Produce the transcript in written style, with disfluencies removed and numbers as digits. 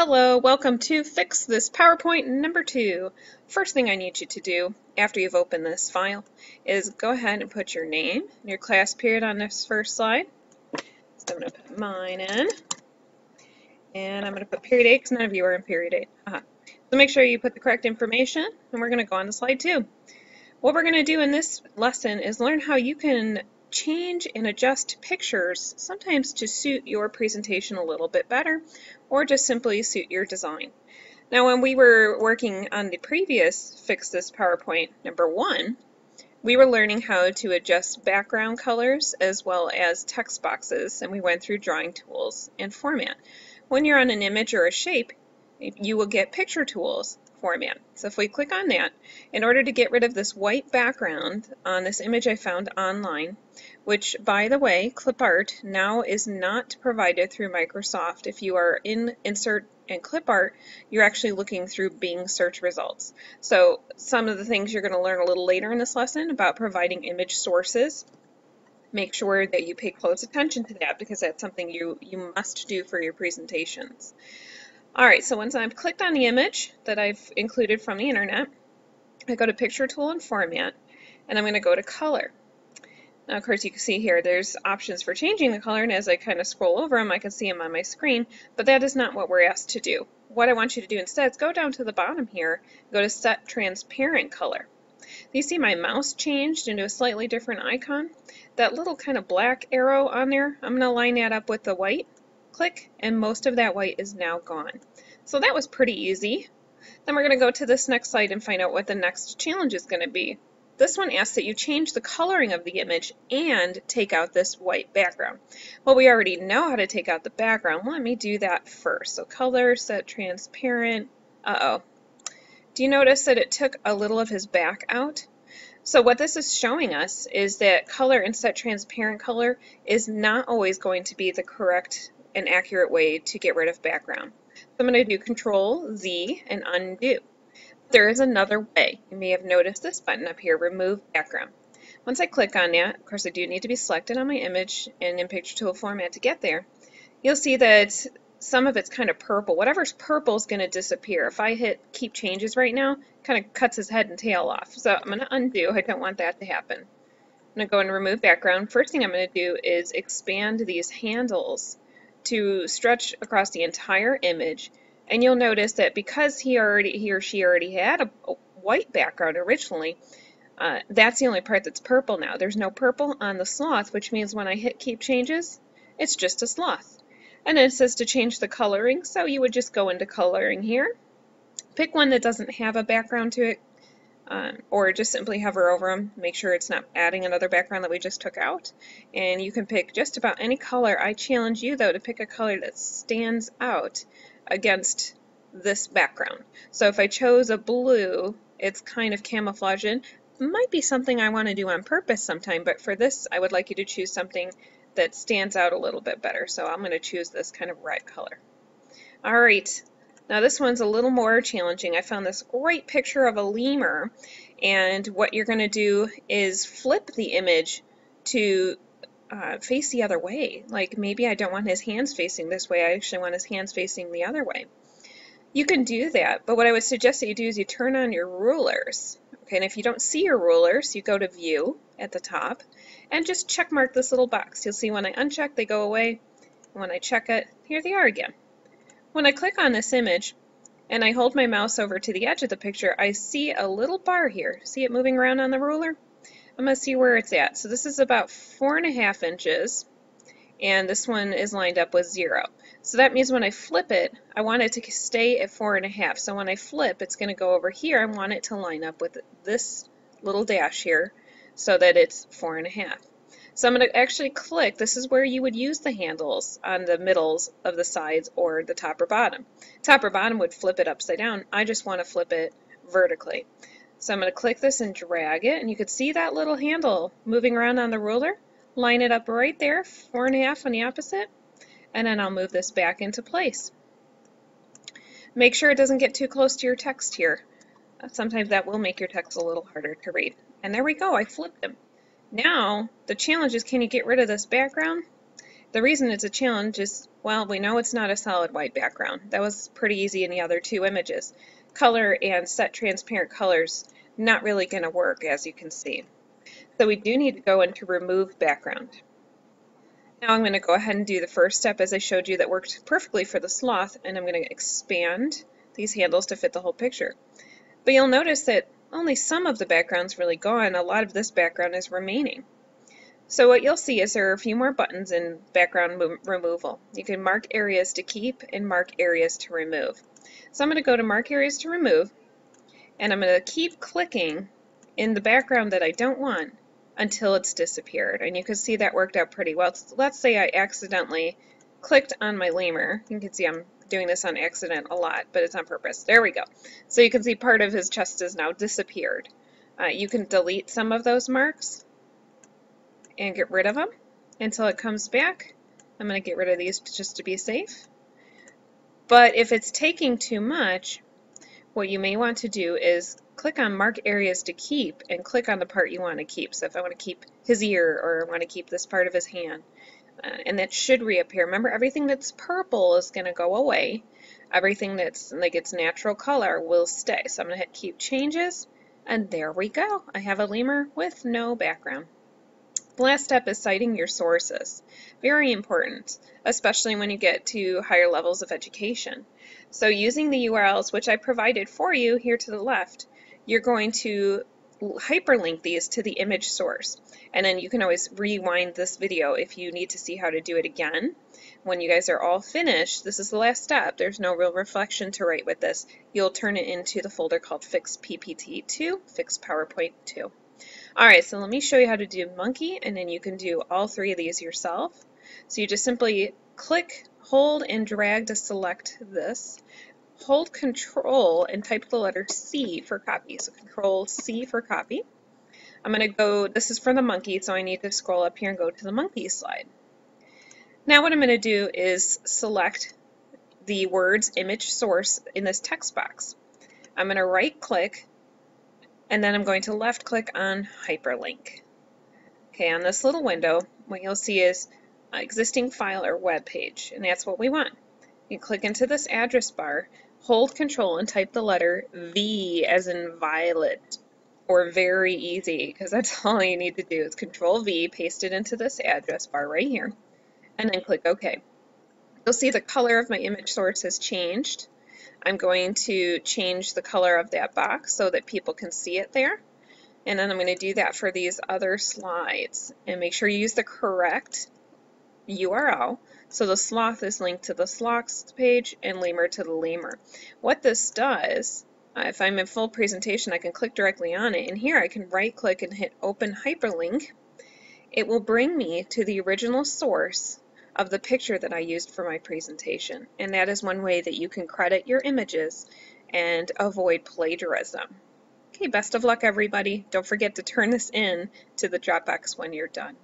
Hello, welcome to Fix This PowerPoint number 2. First thing I need you to do after you've opened this file is go ahead and put your name and your class period on this first slide. So I'm going to put mine in, and I'm going to put period 8 because none of you are in period 8. So make sure you put the correct information, and we're going to go on to slide 2. What we're going to do in this lesson is learn how you can change and adjust pictures, sometimes to suit your presentation a little bit better, or just simply suit your design. Now, when we were working on the previous Fix This PowerPoint number 1, we were learning how to adjust background colors as well as text boxes, and we went through drawing tools and format. When you're on an image or a shape, you will get picture tools format. So if we click on that, in order to get rid of this white background on this image I found online, which by the way, clip art now is not provided through Microsoft. If you are in Insert and Clip Art, you're actually looking through Bing search results. So some of the things you're going to learn a little later in this lesson about providing image sources. Make sure that you pay close attention to that because that's something you must do for your presentations. Alright, so once I've clicked on the image that I've included from the internet, I go to Picture Tool and Format, and I'm going to go to Color. Now, of course, you can see here there's options for changing the color, and as I kind of scroll over them, I can see them on my screen, but that is not what we're asked to do. What I want you to do instead is go down to the bottom here, go to Set Transparent Color. You see my mouse changed into a slightly different icon. That little kind of black arrow on there, I'm going to line that up with the white. Click, and most of that white is now gone. So that was pretty easy. Then we're going to go to this next slide and find out what the next challenge is going to be. This one asks that you change the coloring of the image and take out this white background. Well, we already know how to take out the background. Let me do that first. So color, set transparent. Do you notice that it took a little of his back out? So what this is showing us is that color and set transparent color is not always going to be the correct and accurate way to get rid of background. So I'm going to do Control Z and undo. There is another way. You may have noticed this button up here, Remove Background. Once I click on that, of course I do need to be selected on my image and in Picture Tool format to get there, you'll see that some of it's kind of purple. Whatever's purple is going to disappear. If I hit Keep Changes right now, it kind of cuts his head and tail off. So I'm going to undo. I don't want that to happen. I'm going to go and Remove Background. First thing I'm going to do is expand these handles to stretch across the entire image, and you'll notice that because he or she already had a white background originally, that's the only part that's purple now. There's no purple on the sloth, which means when I hit Keep Changes, it's just a sloth. And then it says to change the coloring, so you would just go into coloring here, pick one that doesn't have a background to it, or just simply hover over them, make sure it's not adding another background that we just took out, and you can pick just about any color. I challenge you though to pick a color that stands out against this background. So if I chose a blue, it's kind of camouflaging. Might be something I want to do on purpose sometime, but for this I would like you to choose something that stands out a little bit better. So I'm going to choose this kind of red color. Alright. Now this one's a little more challenging. I found this great picture of a lemur, and what you're going to do is flip the image to face the other way. Like maybe I don't want his hands facing this way, I actually want his hands facing the other way. You can do that, but what I would suggest that you do is you turn on your rulers. Okay, and if you don't see your rulers, you go to View at the top and just check mark this little box. You'll see when I uncheck, they go away, and when I check it, here they are again. When I click on this image and I hold my mouse over to the edge of the picture, I see a little bar here. See it moving around on the ruler? I'm going to see where it's at. So this is about 4.5 inches, and this one is lined up with 0. So that means when I flip it, I want it to stay at 4.5. So when I flip, it's going to go over here. I want it to line up with this little dash here so that it's 4.5. So I'm going to actually click. This is where you would use the handles on the middles of the sides or the top or bottom. Top or bottom would flip it upside down. I just want to flip it vertically. So I'm going to click this and drag it, and you can see that little handle moving around on the ruler. Line it up right there, 4.5 on the opposite, and then I'll move this back into place. Make sure it doesn't get too close to your text here. Sometimes that will make your text a little harder to read. And there we go, I flipped them. Now, the challenge is, can you get rid of this background? The reason it's a challenge is Well, we know it's not a solid white background. That was pretty easy in the other two images. Color and set transparent colors, not really going to work, as you can see. So we do need to go into remove background. Now I'm going to go ahead and do the first step as I showed you that worked perfectly for the sloth, and I'm going to expand these handles to fit the whole picture. But you'll notice that only some of the background's really gone. A lot of this background is remaining. So what you'll see is there are a few more buttons in background removal. You can mark areas to keep and mark areas to remove. So I'm going to go to mark areas to remove, and I'm going to keep clicking in the background that I don't want until it's disappeared. And you can see that worked out pretty well. Let's say I accidentally clicked on my lemur. You can see I'm doing this on accident a lot, but it's on purpose. There we go. So you can see part of his chest is now disappeared. You can delete some of those marks and get rid of them until it comes back. I'm going to get rid of these just to be safe. But if it's taking too much, what you may want to do is click on mark areas to keep and click on the part you want to keep. So if I want to keep his ear, or I want to keep this part of his hand, and that should reappear. Remember, everything that's purple is going to go away. Everything that's like its natural color will stay. So I'm going to hit keep changes, and there we go. I have a lemur with no background. The last step is citing your sources. Very important, especially when you get to higher levels of education. So using the URLs, which I provided for you here to the left, you're going to hyperlink these to the image source. And then you can always rewind this video if you need to see how to do it again. When you guys are all finished, this is the last step. There's no real reflection to write with this. You'll turn it into the folder called Fix PPT 2, Fix PowerPoint 2. Alright, so let me show you how to do monkey, and then you can do all three of these yourself. So you just simply click, hold, and drag to select this. Hold Control and type the letter C for copy. So Control C for copy. I'm going to go, this is for the monkey, so I need to scroll up here and go to the monkey slide. Now what I'm going to do is select the words image source in this text box. I'm going to right click, and then I'm going to left click on hyperlink. Okay, on this little window, what you'll see is existing file or web page, and that's what we want. You click into this address bar, hold Control, and type the letter V as in violet, or very easy, because that's all you need to do is Control V, paste it into this address bar right here, and then click OK. You'll see the color of my image source has changed. I'm going to change the color of that box so that people can see it there. And then I'm going to do that for these other slides. And make sure you use the correct URL. So the sloth is linked to the sloths page and lemur to the lemur. What this does, if I'm in full presentation, I can click directly on it. And here I can right click and hit Open Hyperlink. It will bring me to the original source of the picture that I used for my presentation. And that is one way that you can credit your images and avoid plagiarism. Okay, best of luck everybody. Don't forget to turn this in to the Dropbox when you're done.